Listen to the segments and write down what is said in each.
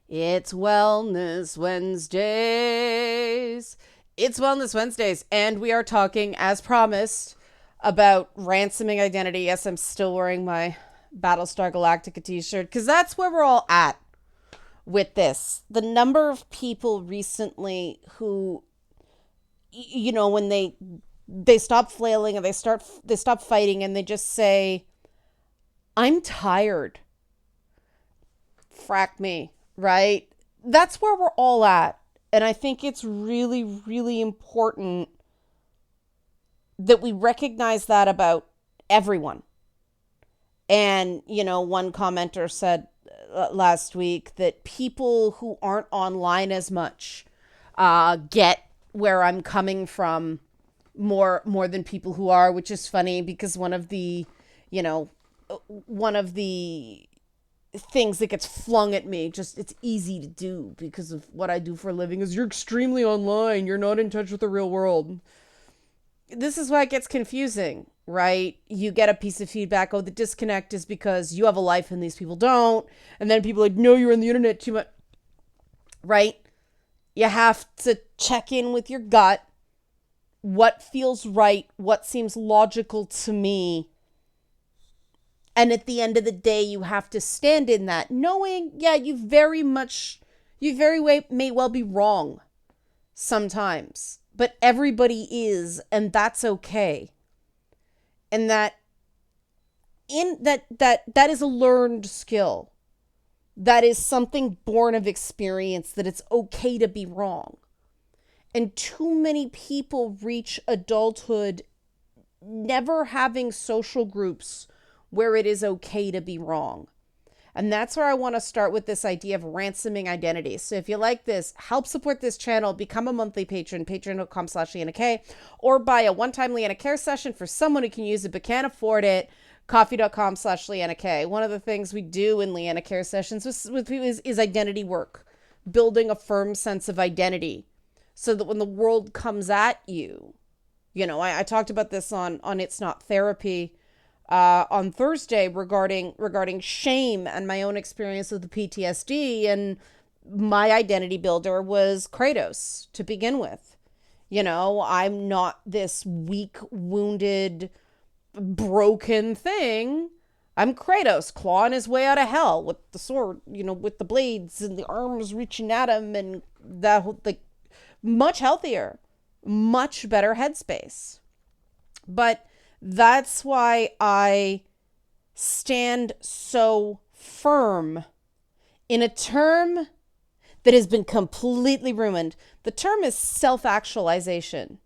It's Wellness Wednesdays. It's Wellness Wednesdays, and we are talking, as promised, about ransoming identity. Yes, I'm still wearing my Battlestar Galactica t-shirt because that's where we're all at with this. The number of people recently who, when they stop flailing and they stop fighting and they just say, "I'm tired." Frack me, right? That's where we're all at. And I think it's really, really important that we recognize that about everyone. And, one commenter said last week that people who aren't online as much get where I'm coming from more than people who are, which is funny because one of the things that gets flung at me, just it's easy to do because of what I do for a living, is you're extremely online, you're not in touch with the real world. This is why it gets confusing, right? You get a piece of feedback, oh, the disconnect is because you have a life and these people don't, and then people are like, no, you're on the internet too much, right? You have to check in with your gut, what feels right, what seems logical to me. And at the end of the day, you have to stand in that, knowing, yeah, you may well be wrong sometimes, but everybody is, and that's okay. And that is a learned skill. That is something born of experience, that it's okay to be wrong. And too many people reach adulthood never having social groups where it is okay to be wrong. And that's where I want to start with this idea of ransoming identity. So if you like this, help support this channel, become a monthly patron, patreon.com/LeannaK, or buy a one-time Leanna Care session for someone who can use it but can't afford it, coffee.com/LeannaK. One of the things we do in Leanna Care sessions with people is identity work, building a firm sense of identity so that when the world comes at you, I talked about this on It's Not Therapy, on Thursday regarding shame and my own experience with the PTSD. And my identity builder was Kratos to begin with. I'm not this weak, wounded, broken thing. I'm Kratos clawing his way out of hell with the sword, with the blades and the arms reaching at him, and that whole, like, much healthier, much better headspace. But that's why I stand so firm in a term that has been completely ruined. The term is self-actualization.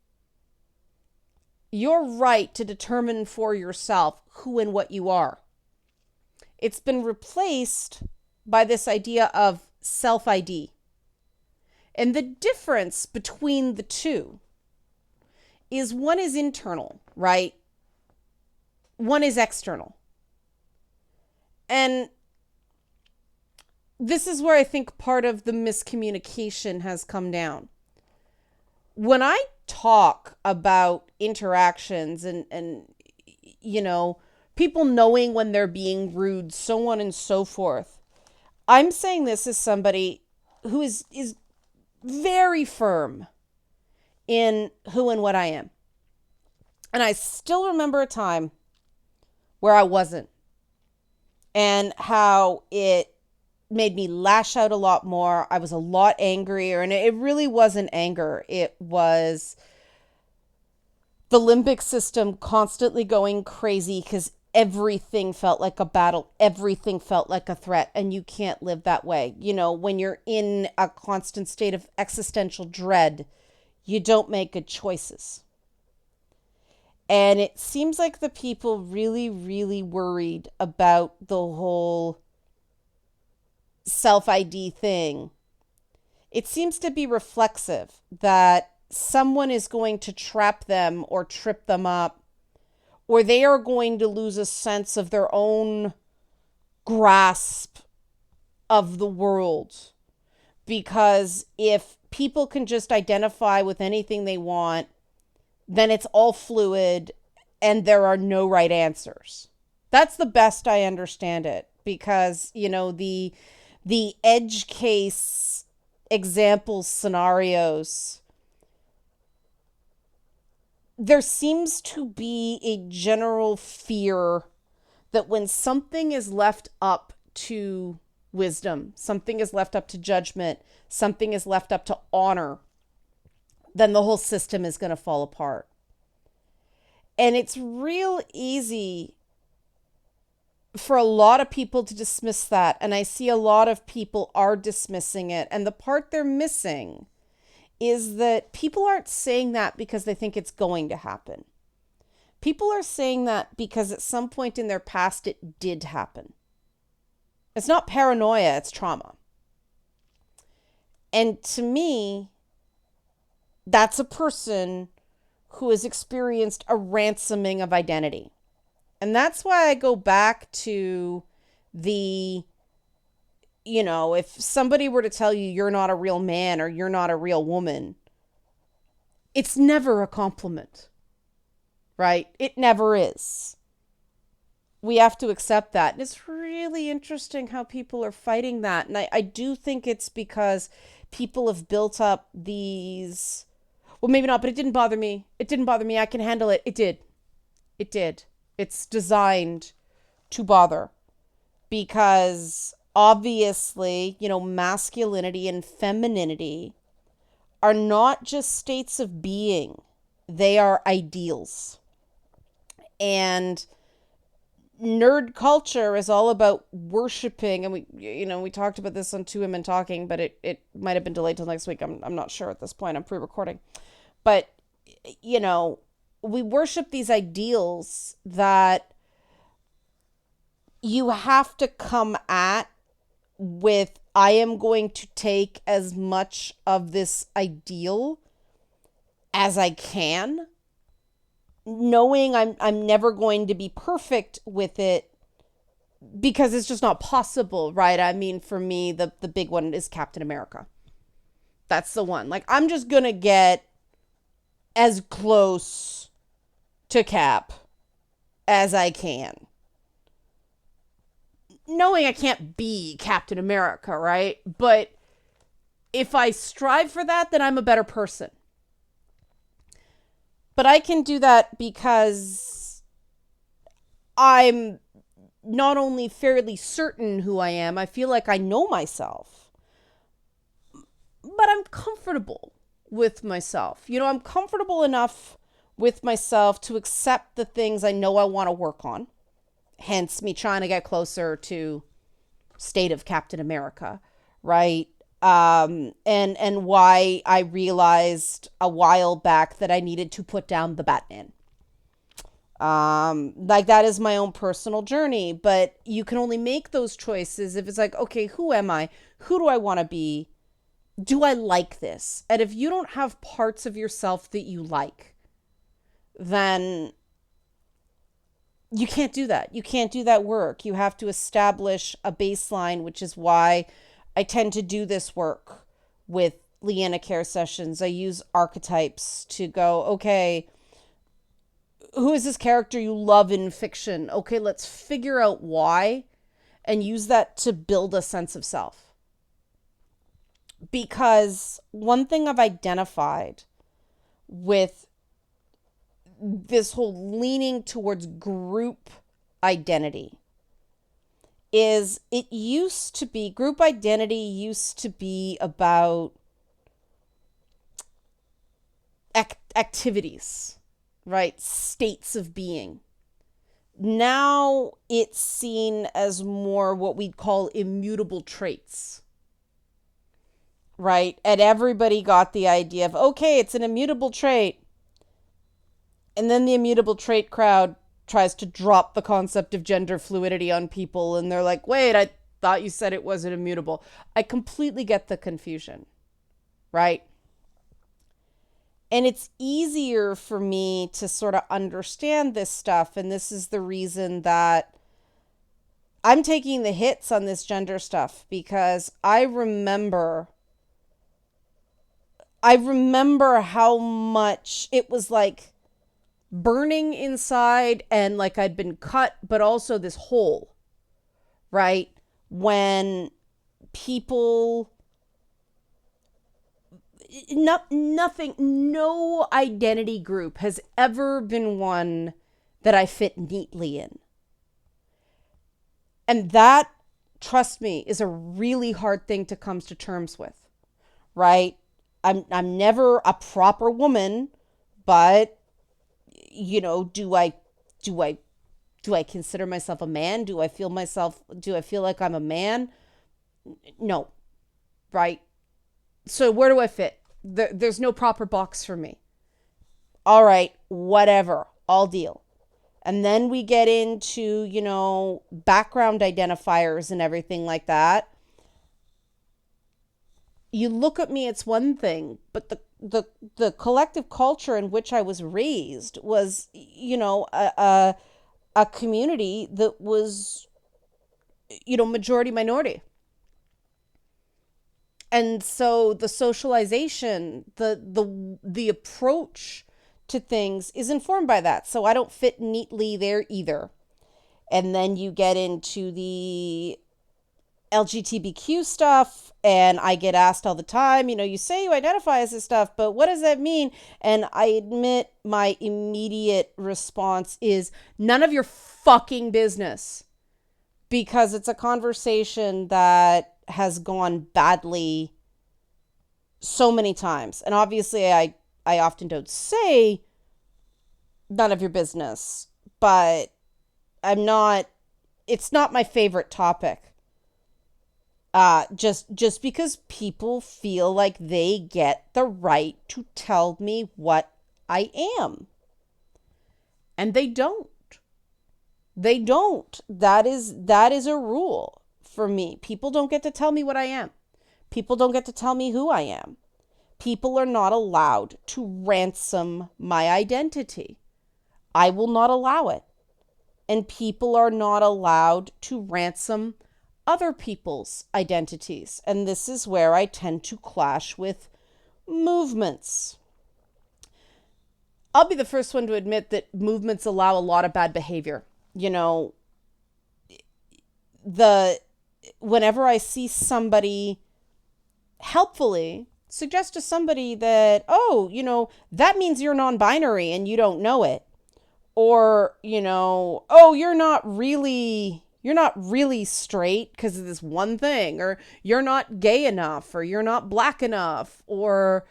Your right to determine for yourself who and what you are. It's been replaced by this idea of self-ID. And the difference between the two is one is internal, right? One is external. And this is where I think part of the miscommunication has come down. When I talk about interactions and people knowing when they're being rude, so on and so forth, I'm saying this as somebody who is very firm in who and what I am. And I still remember a time where I wasn't, and how it made me lash out a lot more. I was a lot angrier, and it really wasn't anger. It was the limbic system constantly going crazy because everything felt like a battle. Everything felt like a threat, and you can't live that way. When you're in a constant state of existential dread, you don't make good choices. And it seems like the people really, really worried about the whole self-ID thing. It seems to be reflexive that someone is going to trap them or trip them up, or they are going to lose a sense of their own grasp of the world. Because if people can just identify with anything they want, then it's all fluid and there are no right answers. That's the best I understand it, because, the the edge case examples, scenarios, there seems to be a general fear that when something is left up to wisdom, something is left up to judgment, something is left up to honor, then the whole system is going to fall apart. And it's real easy for a lot of people to dismiss that. And I see a lot of people are dismissing it. And the part they're missing is that people aren't saying that because they think it's going to happen. People are saying that because at some point in their past it did happen. It's not paranoia, it's trauma. And to me, that's a person who has experienced a ransoming of identity. And that's why I go back to the, if somebody were to tell you you're not a real man or you're not a real woman, it's never a compliment, right? It never is. We have to accept that. And it's really interesting how people are fighting that. And I do think it's because people have built up these, well, maybe not, but it didn't bother me. It didn't bother me. I can handle it. It did. It did. It's designed to bother because obviously, masculinity and femininity are not just states of being. They are ideals. And nerd culture is all about worshiping, and we talked about this on Two Women Talking, but it might have been delayed till next week. I'm not sure at this point. I'm pre-recording. But we worship these ideals that you have to come at with, I am going to take as much of this ideal as I can, knowing I'm never going to be perfect with it because it's just not possible, right? I mean, for me, the big one is Captain America. That's the one. Like, I'm just going to get as close to Cap as I can, knowing I can't be Captain America, right? But if I strive for that, then I'm a better person. But I can do that because I'm not only fairly certain who I am, I feel like I know myself, but I'm comfortable with myself. I'm comfortable enough with myself to accept the things I know I want to work on. Hence me trying to get closer to state of Captain America, right? And why I realized a while back that I needed to put down the Batman. Like, that is my own personal journey, but you can only make those choices if it's like, okay, who am I? Who do I want to be? Do I like this? And if you don't have parts of yourself that you like, then you can't do that. You can't do that work. You have to establish a baseline, which is why I tend to do this work with Leanna Care sessions. I use archetypes to go, okay, who is this character you love in fiction? Okay, let's figure out why and use that to build a sense of self. Because one thing I've identified with this whole leaning towards group identity is group identity used to be about activities, right? States of being. Now it's seen as more what we'd call immutable traits, right? And everybody got the idea of, okay, it's an immutable trait. And then the immutable trait crowd tries to drop the concept of gender fluidity on people. And they're like, wait, I thought you said it wasn't immutable. I completely get the confusion, right? And it's easier for me to sort of understand this stuff. And this is the reason that I'm taking the hits on this gender stuff, because I remember how much it was like burning inside, and like I'd been cut, but also this hole, right? When people, nothing, no identity group has ever been one that I fit neatly in. And that, trust me, is a really hard thing to come to terms with, right? I'm never a proper woman, but do I consider myself a man? Do I feel like I'm a man? No, right? So where do I fit? There's no proper box for me. All right, whatever, I'll deal. And then we get into, background identifiers and everything like that. You look at me, it's one thing, but the collective culture in which I was raised was, a community that was, majority minority. And so the socialization, the approach to things is informed by that. So I don't fit neatly there either. And then you get into the lgtbq stuff, and I get asked all the time, you say you identify as this stuff, but what does that mean? And I admit my immediate response is none of your fucking business, because it's a conversation that has gone badly so many times. And obviously I often don't say none of your business, but it's not my favorite topic. Just because people feel like they get the right to tell me what I am. And they don't. They don't. That is a rule for me. People don't get to tell me what I am. People don't get to tell me who I am. People are not allowed to ransom my identity. I will not allow it. And people are not allowed to ransom other people's identities. And this is where I tend to clash with movements. I'll be the first one to admit that movements allow a lot of bad behavior. Whenever I see somebody helpfully suggest to somebody that, that means you're non-binary and you don't know it. Or, you're not really straight because of this one thing, or you're not gay enough, or you're not black enough, or,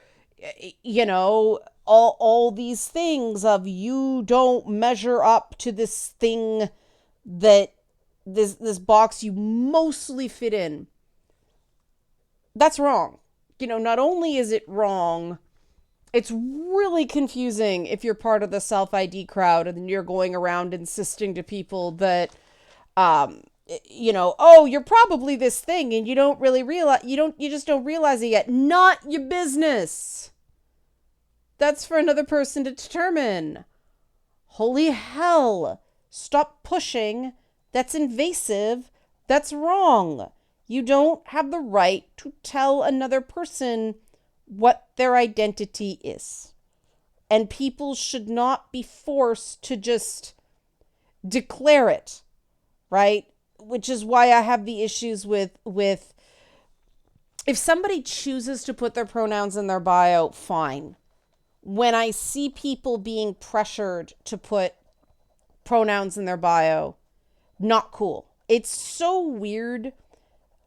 all these things of you don't measure up to this thing that this box you mostly fit in. That's wrong. Not only is it wrong, it's really confusing if you're part of the self-ID crowd and you're going around insisting to people that, you're probably this thing and you don't really realize, you just don't realize it yet. Not your business. That's for another person to determine. Holy hell. Stop pushing. That's invasive. That's wrong. You don't have the right to tell another person what their identity is. And people should not be forced to just declare it, right? Which is why I have the issues with if somebody chooses to put their pronouns in their bio, fine. When I see people being pressured to put pronouns in their bio, not cool. It's so weird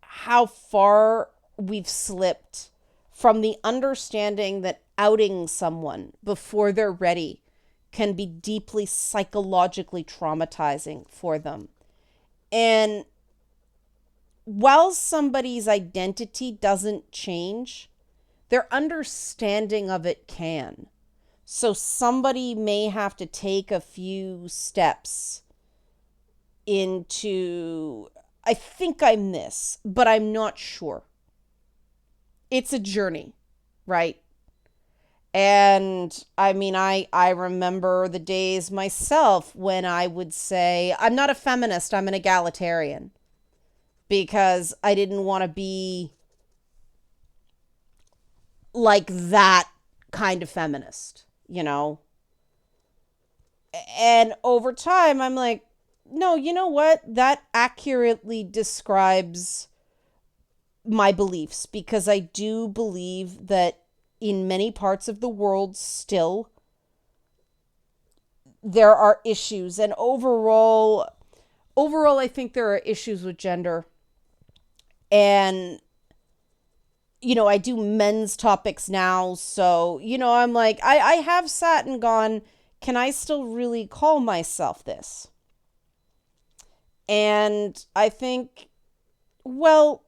how far we've slipped from the understanding that outing someone before they're ready can be deeply psychologically traumatizing for them. And while somebody's identity doesn't change, their understanding of it can. So somebody may have to take a few steps into, I think I'm this, but I'm not sure. It's a journey, right? And I remember the days myself when I would say, I'm not a feminist, I'm an egalitarian. Because I didn't want to be like that kind of feminist, And over time, I'm like, no, you know what? That accurately describes my beliefs, because I do believe that in many parts of the world still there are issues, and overall I think there are issues with gender. And I do men's topics now, so I'm like, I have sat and gone, can I still really call myself this? And I think, well,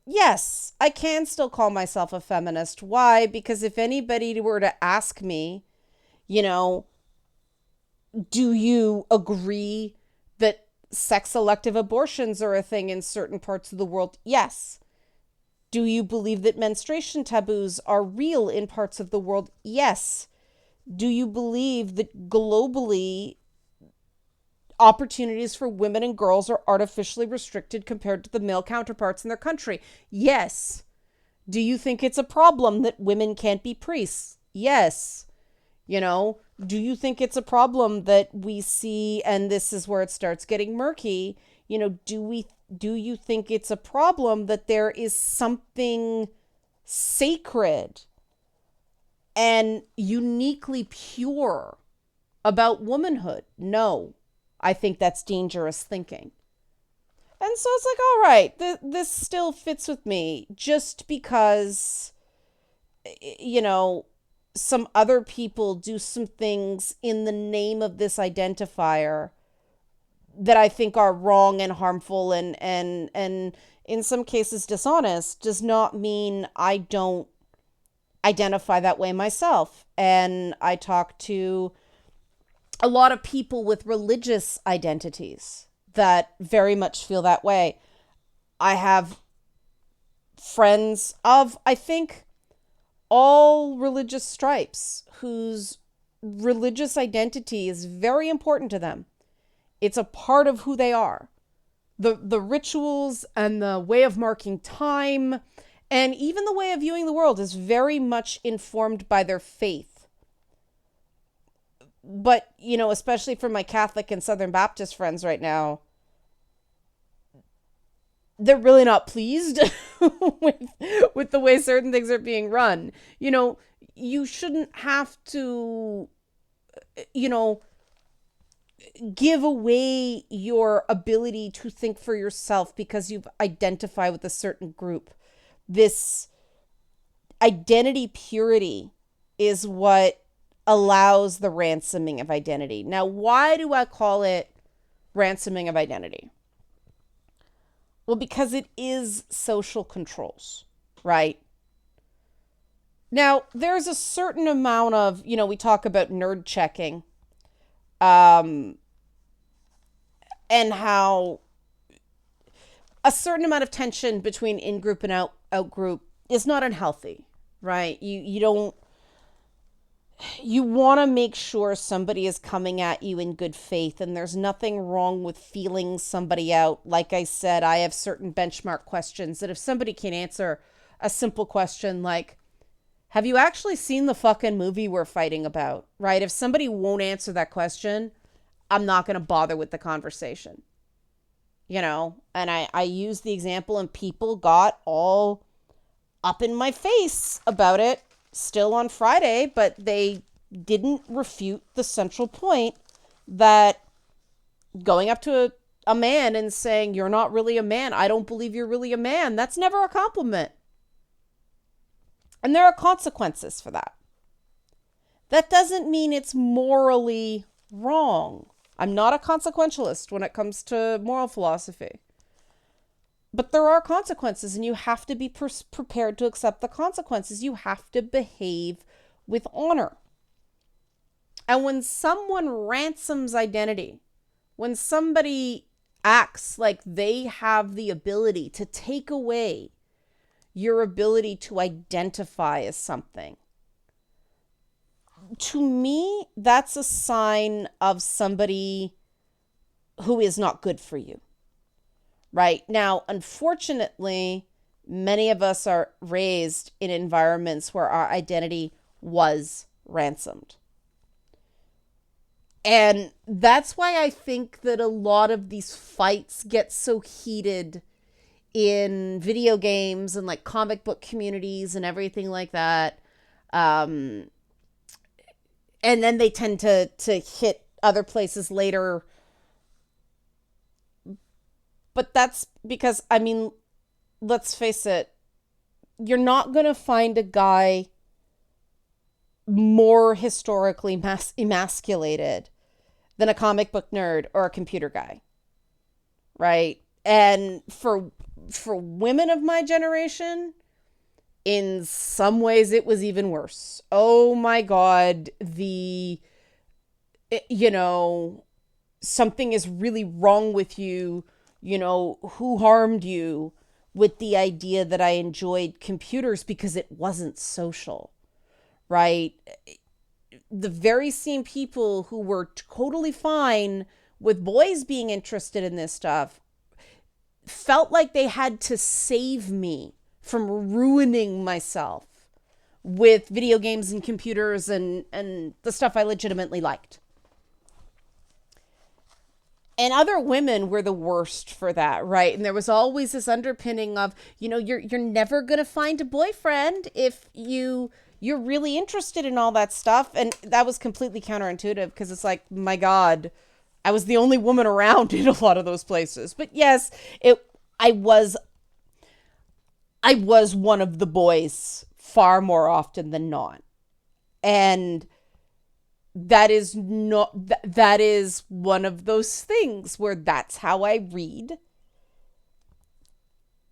yes, I can still call myself a feminist. Why? Because if anybody were to ask me, you know, do you agree that sex elective abortions are a thing in certain parts of the world? Yes. Do you believe that menstruation taboos are real in parts of the world? Yes. Do you believe that globally opportunities for women and girls are artificially restricted compared to the male counterparts in their country? Yes. Do you think it's a problem that women can't be priests? Yes. Do you think it's a problem that we see, and this is where it starts getting murky, do you think it's a problem that there is something sacred and uniquely pure about womanhood? No. I think that's dangerous thinking. And so it's like, all right, this still fits with me just because, some other people do some things in the name of this identifier that I think are wrong and harmful and in some cases dishonest, does not mean I don't identify that way myself. And I talk to a lot of people with religious identities that very much feel that way. I have friends of, I think, all religious stripes whose religious identity is very important to them. It's a part of who they are. The rituals and the way of marking time and even the way of viewing the world is very much informed by their faith. But, especially for my Catholic and Southern Baptist friends right now, they're really not pleased with the way certain things are being run. You shouldn't have to, give away your ability to think for yourself because you've identified with a certain group. This identity purity is what allows the ransoming of identity. Now, why do I call it ransoming of identity? Well, because it is social controls, right? Now, there's a certain amount of, we talk about nerd checking, and how a certain amount of tension between in-group and out-group is not unhealthy, right? You want to make sure somebody is coming at you in good faith, and there's nothing wrong with feeling somebody out. Like I said, I have certain benchmark questions that if somebody can answer a simple question like, have you actually seen the fucking movie we're fighting about, right? If somebody won't answer that question, I'm not going to bother with the conversation. And I use the example, and people got all up in my face about it still on Friday, but they didn't refute the central point that going up to a man and saying, you're not really a man, I don't believe you're really a man, that's never a compliment. And there are consequences for that. That doesn't mean it's morally wrong. I'm not a consequentialist when it comes to moral philosophy. But there are consequences, and you have to be prepared to accept the consequences. You have to behave with honor. And when someone ransoms identity, when somebody acts like they have the ability to take away your ability to identify as something, to me, that's a sign of somebody who is not good for you. Right? Now, unfortunately, many of us are raised in environments where our identity was ransomed. And that's why I think that a lot of these fights get so heated in video games and like comic book communities and everything like that. And then they tend to hit other places later. But that's because, I mean, let's face it, you're not going to find a guy more historically emasculated than a comic book nerd or a computer guy, right? And for women of my generation, in some ways it was even worse. Oh my God, something is really wrong with you, who harmed you, with the idea that I enjoyed computers because it wasn't social, right? The very same people who were totally fine with boys being interested in this stuff felt like they had to save me from ruining myself with video games and computers and the stuff I legitimately liked. And other women were the worst for that, right? And there was always this underpinning of, you're never going to find a boyfriend if you're really interested in all that stuff. And that was completely counterintuitive because it's like, my God, I was the only woman around in a lot of those places. But yes, I was one of the boys far more often than not. And that is one of those things where that's how I read.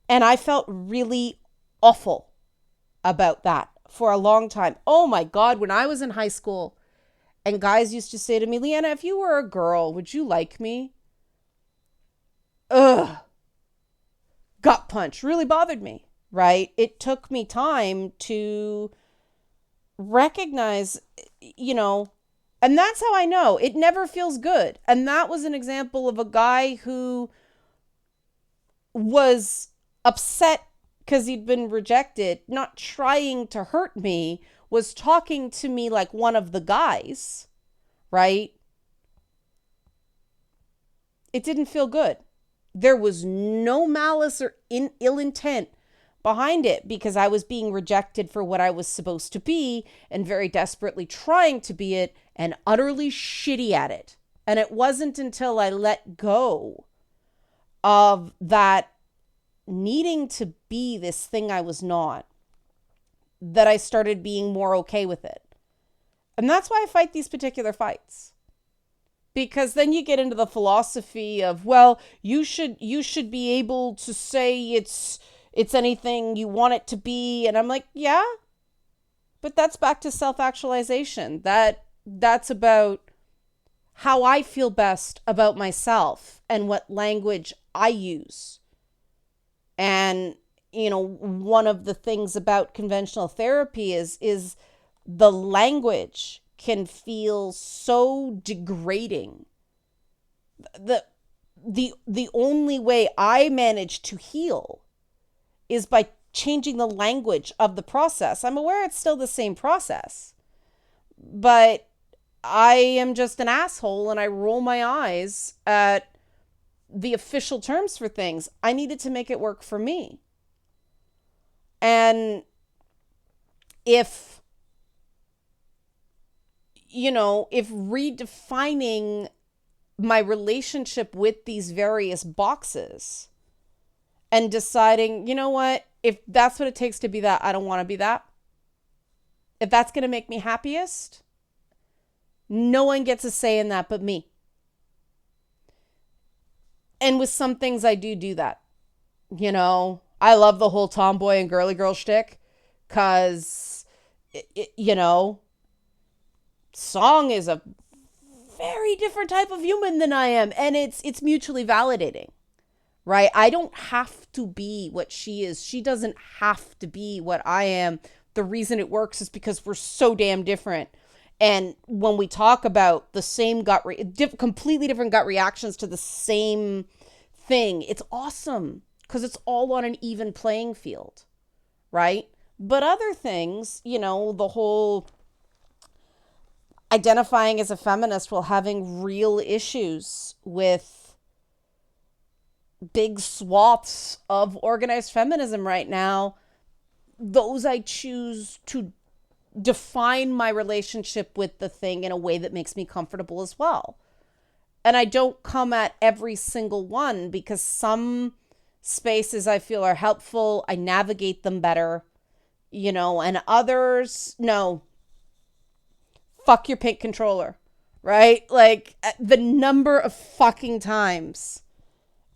And I felt really awful about that for a long time. Oh my God, when I was in high school and guys used to say to me, Leanna, if you were a girl, would you like me? Ugh. Gut punch really bothered me, right? It took me time to recognize, and that's how I know it never feels good. And that was an example of a guy who was upset because he'd been rejected, not trying to hurt me, was talking to me like one of the guys, right? It didn't feel good. There was no malice or ill intent behind it because I was being rejected for what I was supposed to be and very desperately trying to be it and utterly shitty at it. And it wasn't until I let go of that needing to be this thing I was not that I started being more okay with it. And that's why I fight these particular fights. Because then you get into the philosophy of, well, you should be able to say it's anything you want it to be. And I'm like, yeah, but that's back to self-actualization. That's about how I feel best about myself and what language I use. And, one of the things about conventional therapy is the language can feel so degrading. The only way I manage to heal is by changing the language of the process. I'm aware it's still the same process, but I am just an asshole and I roll my eyes at the official terms for things. I needed to make it work for me. And if redefining my relationship with these various boxes and deciding, what, if that's what it takes to be that, I don't want to be that. If that's going to make me happiest, no one gets a say in that but me. And with some things I do that. I love the whole tomboy and girly girl shtick because, Song is a very different type of human than I am. And it's mutually validating, right? I don't have to be what she is. She doesn't have to be what I am. The reason it works is because we're so damn different. And when we talk about the same completely different gut reactions to the same thing, it's awesome because it's all on an even playing field, right? But other things, the whole identifying as a feminist while having real issues with big swaths of organized feminism right now, those I choose to define my relationship with the thing in a way that makes me comfortable as well. And I don't come at every single one, because some spaces I feel are helpful. I navigate them better, and others, no, fuck your pink controller, right? Like, the number of fucking times.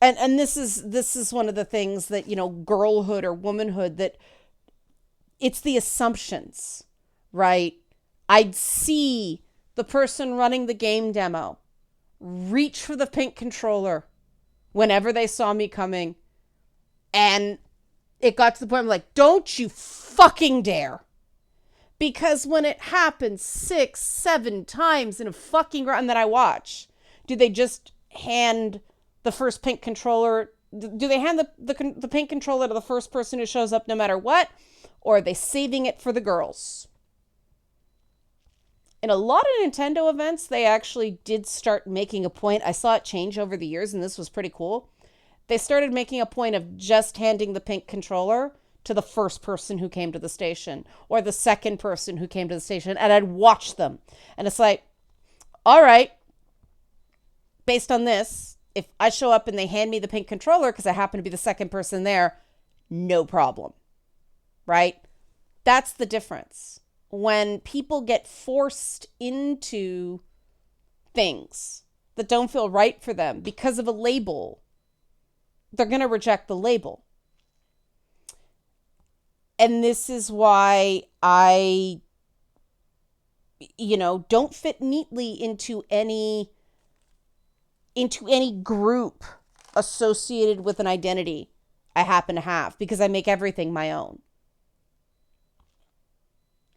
And this is one of the things that, girlhood or womanhood, that it's the assumptions, right? I'd see the person running the game demo reach for the pink controller whenever they saw me coming. And it got to the point I'm like, don't you fucking dare. Because when it happens 6, 7 times in a fucking run that I watch, do they just hand the first pink controller? Do they hand the pink controller to the first person who shows up no matter what? Or are they saving it for the girls? In a lot of Nintendo events, they actually did start making a point. I saw it change over the years, and this was pretty cool. They started making a point of just handing the pink controller to the first person who came to the station, or the second person who came to the station, and I'd watch them. And it's like, all right, based on this, if I show up and they hand me the pink controller because I happen to be the second person there, no problem, right? That's the difference. When people get forced into things that don't feel right for them because of a label, they're going to reject the label. And this is why I, don't fit neatly into any group associated with an identity I happen to have, because I make everything my own.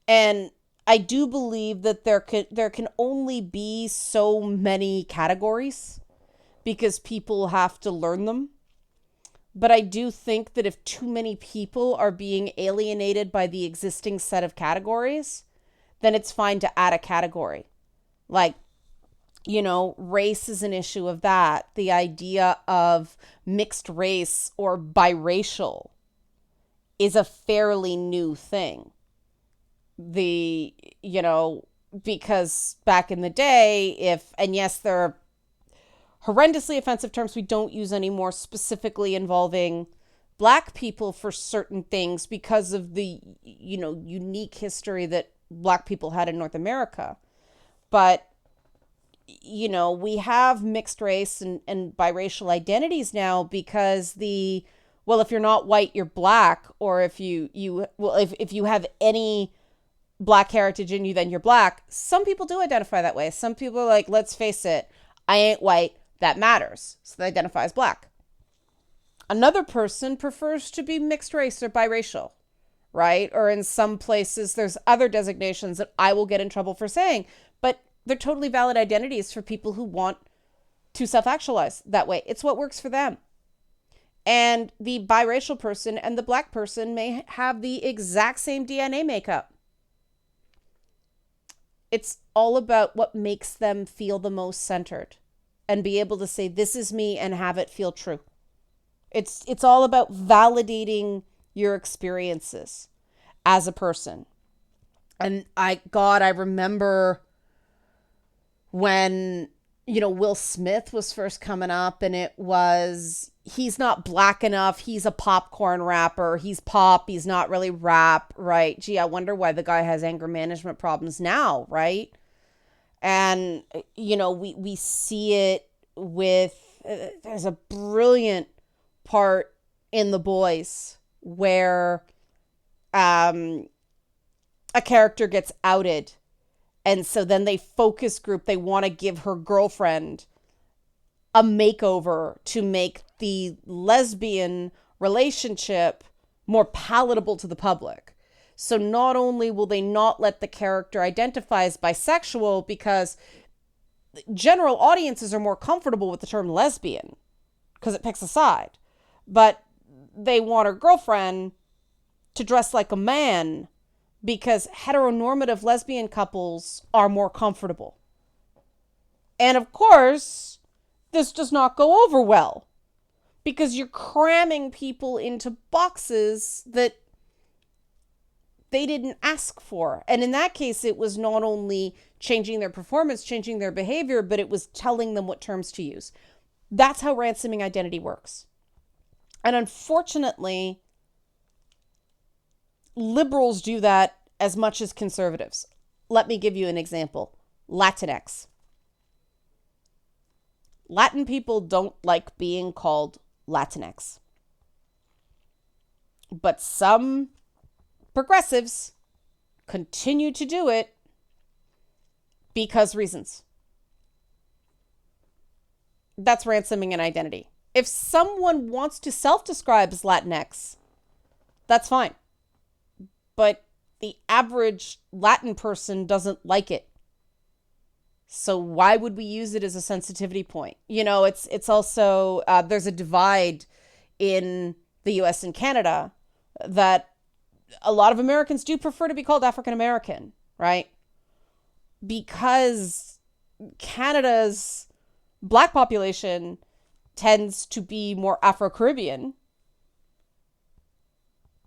And I do believe that there can only be so many categories, because people have to learn them. But I do think that if too many people are being alienated by the existing set of categories, then it's fine to add a category. Like, race is an issue of that. The idea of mixed race or biracial is a fairly new thing. Because back in the day, and yes, there are horrendously offensive terms we don't use anymore, specifically involving Black people for certain things because of the, unique history that Black people had in North America. But, we have mixed race and biracial identities now because if you're not white, you're Black, or if you have any Black heritage in you, then you're Black. Some people do identify that way. Some people are like, let's face it, I ain't white. That matters. So they identify as Black. Another person prefers to be mixed race or biracial, right? Or in some places, there's other designations that I will get in trouble for saying, but they're totally valid identities for people who want to self-actualize that way. It's what works for them. And the biracial person and the Black person may have the exact same DNA makeup. It's all about what makes them feel the most centered and be able to say, this is me, and have it feel true. It's all about validating your experiences as a person. And I remember when, Will Smith was first coming up, and it was, he's not Black enough. He's a popcorn rapper. He's pop. He's not really rap, right? Gee, I wonder why the guy has anger management problems now, right? And, we see it with, there's a brilliant part in The Boys where a character gets outed. And so then they focus group, they want to give her girlfriend a makeover to make the lesbian relationship more palatable to the public. So not only will they not let the character identify as bisexual, because general audiences are more comfortable with the term lesbian because it picks a side, but they want her girlfriend to dress like a man because heteronormative lesbian couples are more comfortable. And of course, this does not go over well because you're cramming people into boxes that they didn't ask for. And in that case, it was not only changing their performance, changing their behavior, but it was telling them what terms to use. That's how ransoming identity works. And unfortunately, liberals do that as much as conservatives. Let me give you an example. Latinx. Latin people don't like being called Latinx. But some progressives continue to do it because reasons. That's ransoming an identity. If someone wants to self-describe as Latinx, that's fine. But the average Latin person doesn't like it. So why would we use it as a sensitivity point? You know, it's also, there's a divide in the US and Canada that a lot of Americans do prefer to be called African American, right? Because Canada's Black population tends to be more Afro-Caribbean.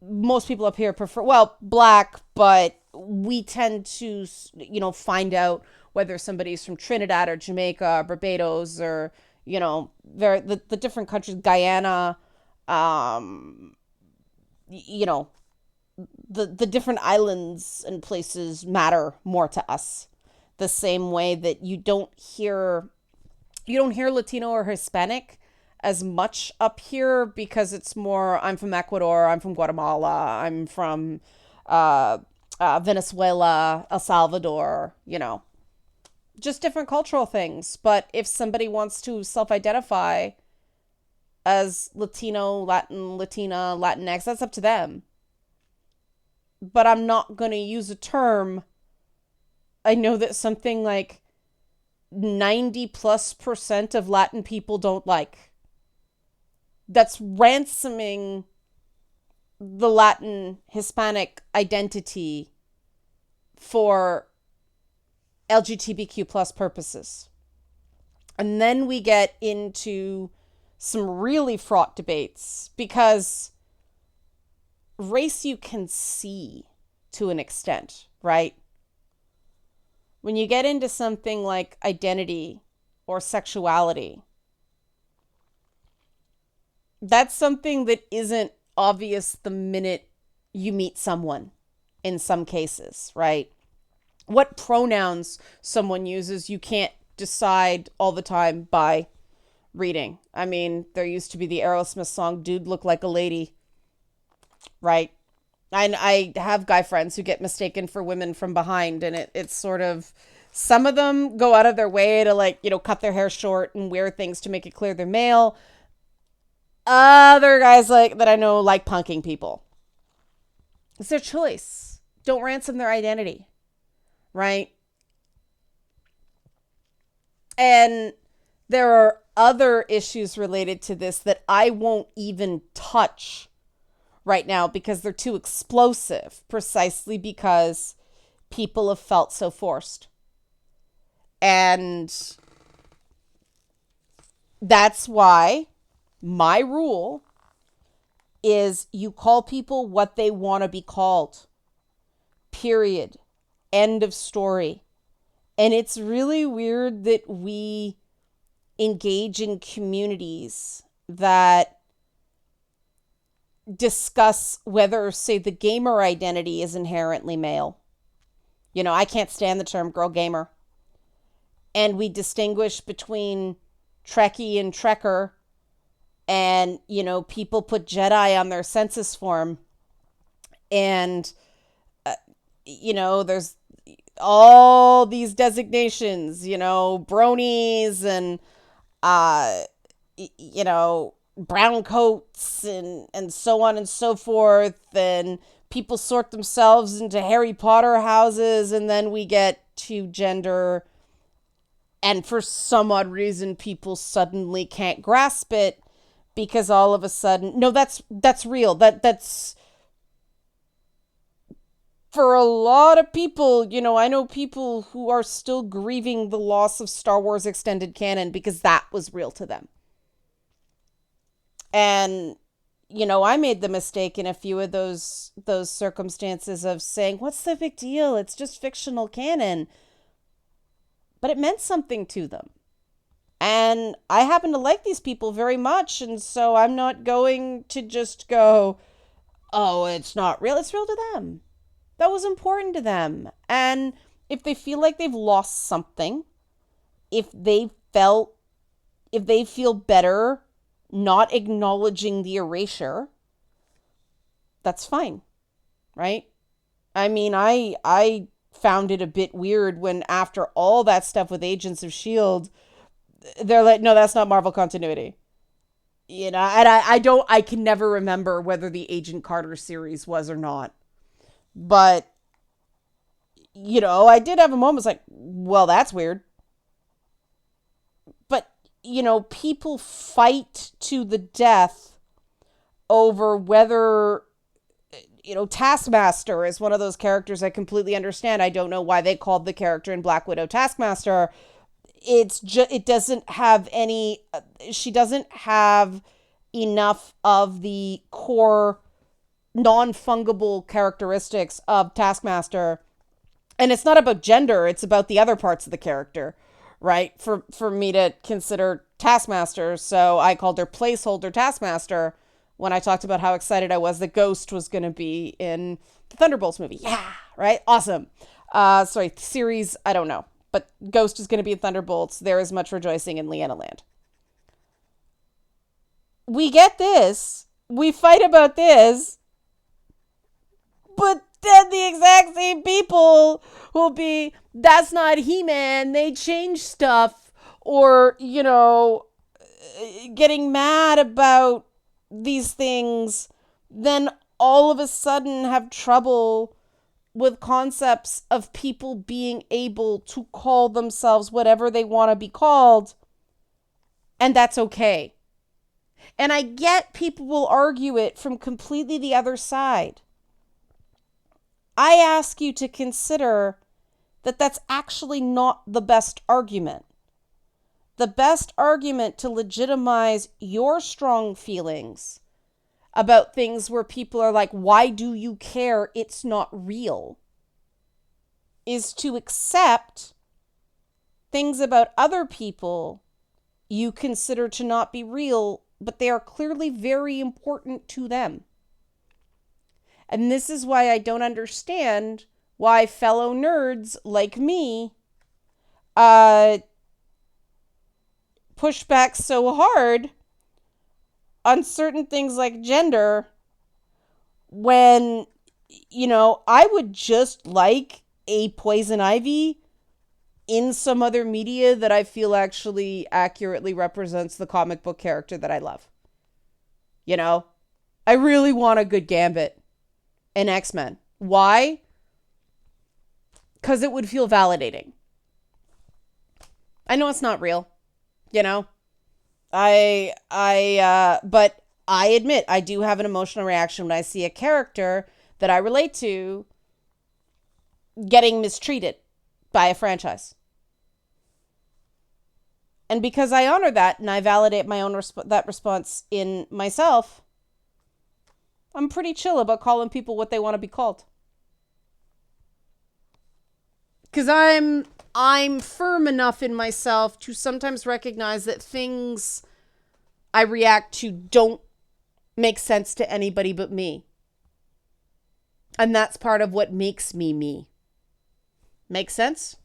Most people up here prefer, well, Black, but we tend to, find out whether somebody's from Trinidad or Jamaica or Barbados or, the different countries, Guyana, the different islands and places matter more to us. The same way that you don't hear Latino or Hispanic as much up here because it's more, I'm from Ecuador, I'm from Guatemala, I'm from Venezuela, El Salvador, just different cultural things. But if somebody wants to self-identify as Latino, Latin, Latina, Latinx, that's up to them. But I'm not going to use a term I know that something like 90+% of Latin people don't like. That's ransoming the Latin Hispanic identity for LGTBQ plus purposes. And then we get into some really fraught debates because race you can see to an extent, right? When you get into something like identity or sexuality, that's something that isn't obvious the minute you meet someone in some cases, right? What pronouns someone uses, you can't decide all the time by reading. I mean, there used to be the Aerosmith song, Dude Look Like a Lady, right? And I have guy friends who get mistaken for women from behind, and it's sort of, some of them go out of their way to cut their hair short and wear things to make it clear they're male. Other guys that I know like punking people. It's their choice. Don't ransom their identity, right? And there are other issues related to this that I won't even touch right now because they're too explosive, precisely because people have felt so forced. And that's why my rule is you call people what they want to be called. Period. End of story. And it's really weird that we engage in communities that discuss whether, say, the gamer identity is inherently male. I can't stand the term girl gamer. And we distinguish between Trekkie and Trekker. And, people put Jedi on their census form. And, there's all these designations, bronies and, brown coats and so on and so forth. And people sort themselves into Harry Potter houses. And then we get to gender. And for some odd reason, people suddenly can't grasp it because all of a sudden, no, that's real. That's for a lot of people, I know people who are still grieving the loss of Star Wars extended canon because that was real to them. And I made the mistake in a few of those circumstances of saying, "What's the big deal? It's just fictional canon." But it meant something to them. And I happen to like these people very much, and so I'm not going to just go, "Oh, it's not real." It's real to them. That was important to them. And if they feel like they've lost something, if they felt if they feel better not acknowledging the erasure, that's fine, right? I mean, I found it a bit weird when after all that stuff with Agents of Shield, they're like, "No, that's not Marvel continuity." And I can never remember whether the Agent Carter series was or not. But I did have a moment, it's like, "Well, that's weird." But people fight to the death over whether Taskmaster is one of those characters I completely understand. I don't know why they called the character in Black Widow Taskmaster. It doesn't have any, she doesn't have enough of the core non-fungible characteristics of Taskmaster. And it's not about gender, it's about the other parts of the character, right? For me to consider Taskmaster, so I called her placeholder Taskmaster when I talked about how excited I was that Ghost was going to be in the Thunderbolts movie. Yeah, right? Awesome. Sorry, series, I don't know. But Ghost is going to be in Thunderbolts. There is much rejoicing in Leanna Land. We get this. We fight about this. But then the exact same people will be, "That's not He-Man. They changed stuff." Or, getting mad about these things, then all of a sudden have trouble with concepts of people being able to call themselves whatever they want to be called, and that's okay. And I get people will argue it from completely the other side. I ask you to consider that that's actually not the best argument. The best argument to legitimize your strong feelings about things where people are like, "Why do you care? It's not real," is to accept things about other people you consider to not be real, but they are clearly very important to them. And this is why I don't understand why fellow nerds like me push back so hard on certain things like gender when, I would just like a Poison Ivy in some other media that I feel actually accurately represents the comic book character that I love. I really want a good Gambit in X-Men. Why? Because it would feel validating. I know it's not real, but I admit I do have an emotional reaction when I see a character that I relate to getting mistreated by a franchise. And because I honor that and I validate my own that response in myself, I'm pretty chill about calling people what they want to be called. Because I'm firm enough in myself to sometimes recognize that things I react to don't make sense to anybody but me. And that's part of what makes me me. Make sense?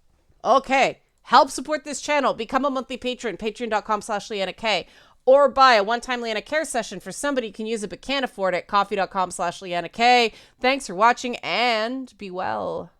Okay. Help support this channel. Become a monthly patron. Patreon.com/LeannaK. Or buy a one-time Leanna Care session for somebody who can use it but can't afford it. Coffee.com/LeannaK. Thanks for watching and be well.